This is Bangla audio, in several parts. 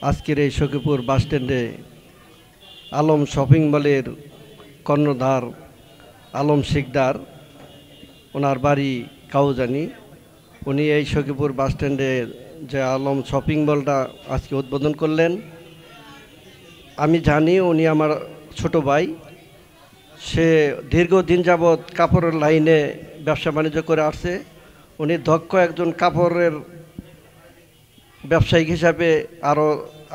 আজকের এই সখীপুর বাসস্ট্যান্ডে আলম শপিং মলের কর্ণধার আলম শিকদার, ওনার বাড়ি কাউজানি। উনি এই সখীপুর বাসস্ট্যান্ডে যে আলম শপিং মলটা আজকে উদ্বোধন করলেন। আমি জানি উনি আমার ছোট ভাই। সে দীর্ঘদিন যাবৎ কাপড়ের লাইনে ব্যবসা বাণিজ্য করে আসছে। উনি দক্ষ একজন কাপড়ের ব্যবসায়িক হিসাবে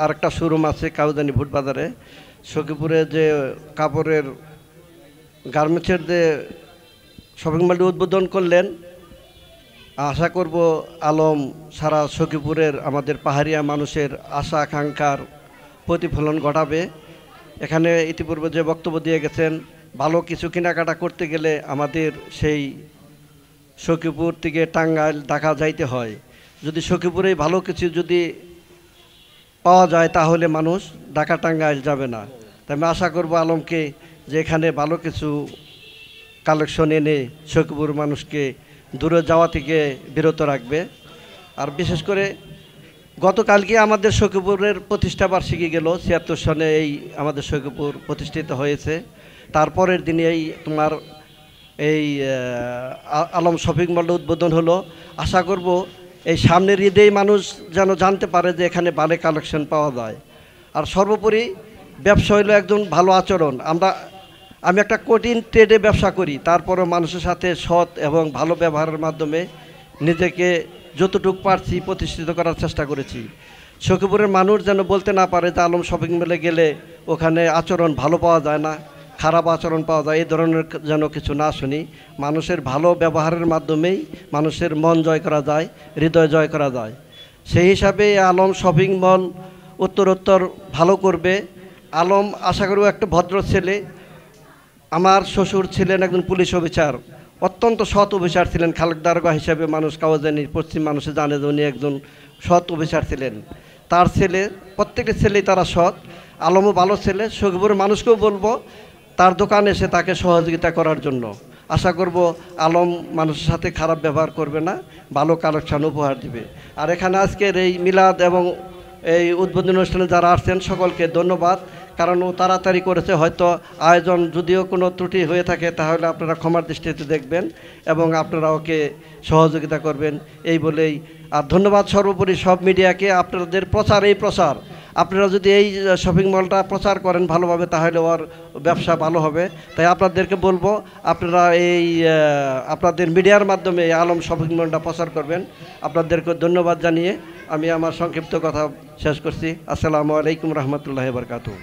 আরেকটা শোরুম আছে কাউজানি ভুটবাজারে। সখীপুরে যে কাপড়ের গার্মেন্টসের যে শপিং মলটি উদ্বোধন করলেন, আশা করব আলম সারা সখীপুরের আমাদের পাহাড়িয়া মানুষের আশা আকাঙ্ক্ষার প্রতিফলন ঘটাবে। এখানে ইতিপূর্বে যে বক্তব্য দিয়ে গেছেন, ভালো কিছু কেনাকাটা করতে গেলে আমাদের সেই সখীপুর থেকে টাঙ্গাইল ঢাকা যাইতে হয়। যদি সখীপুরে ভালো কিছু যদি পাওয়া যায় তাহলে মানুষ ঢাকা টাঙ্গাইল যাবে না। তাই আমি আশা করব আলমকে যে এখানে ভালো কিছু কালেকশন এনে সখীপুর মানুষকে দূরে যাওয়া থেকে বিরত রাখবে। আর বিশেষ করে গতকালকে আমাদের সখীপুরের প্রতিষ্ঠা বার্ষিকী গেল, ৭৬ সনে এই আমাদের সখীপুর প্রতিষ্ঠিত হয়েছে। তারপরের দিনে এই আলম শপিং মল উদ্বোধন হলো। আশা করব এই সামনের ঈদেই মানুষ যেন জানতে পারে যে এখানে ভালো কালেকশন পাওয়া যায়। আর সর্বোপরি ব্যবসা হলো একজন ভালো আচরণ। আমি একটা কঠিন ট্রেডে ব্যবসা করি, তারপরও মানুষের সাথে সৎ এবং ভালো ব্যবহারের মাধ্যমে নিজেকে যতটুকু পারছি প্রতিষ্ঠিত করার চেষ্টা করেছি। সখীপুরের মানুষ যেন বলতে না পারে যে আলম শপিং মলে গেলে ওখানে আচরণ ভালো পাওয়া যায় না, খারাপ আচরণ পাওয়া যায়, এই ধরনের যেন কিছু না শুনি। মানুষের ভালো ব্যবহারের মাধ্যমেই মানুষের মন জয় করা যায়, হৃদয় জয় করা যায়। সেই হিসাবে আলম শপিং মল উত্তরোত্তর ভালো করবে। আলম আশা করব একটা ভদ্র ছেলে। আমার শ্বশুর ছিলেন একজন পুলিশ অফিসার, অত্যন্ত সৎ অফিসার ছিলেন। খালেক দারোগা হিসাবে মানুষ কাওয়াজানি পশ্চিম মানুষে জানে যে উনি একজন সৎ অফিসার ছিলেন। তার ছেলে, প্রত্যেকটি ছেলেই তারা সৎ। আলমও ভালো ছেলে। সখীপুরের মানুষকেও বলবো তার দোকানে এসে তাকে সহযোগিতা করার জন্য। আশা করব আলম মানুষের সাথে খারাপ ব্যবহার করবে না, ভালো কালেকশন উপহার দিবে। আর এখানে আজকের এই মিলাদ এবং এই উদ্বোধনী অনুষ্ঠানে যারা আসছেন সকলকে ধন্যবাদ। কারণ ও তাড়াতাড়ি করেছে, হয়তো আয়োজন যদিও কোনো ত্রুটি হয়ে থাকে তাহলে আপনারা ক্ষমার দৃষ্টিতে দেখবেন এবং আপনারা ওকে সহযোগিতা করবেন, এই বলেই। আর ধন্যবাদ সর্বোপরি সব মিডিয়াকে। আপনাদের এই প্রচার আপনারা যদি এই শপিং মলটা প্রচার করেন ভালোভাবে তাহলে ওর ব্যবসা ভালো হবে। তাই আপনাদেরকে বলবো আপনারা আপনাদের মিডিয়ার মাধ্যমে এই আলম শপিং মলটা প্রচার করবেন। আপনাদেরকে ধন্যবাদ জানিয়ে আমি আমার সংক্ষিপ্ত কথা শেষ করছি। আসসালামু আলাইকুম রহমতুল্লাহি ওয়া বারাকাতুহু।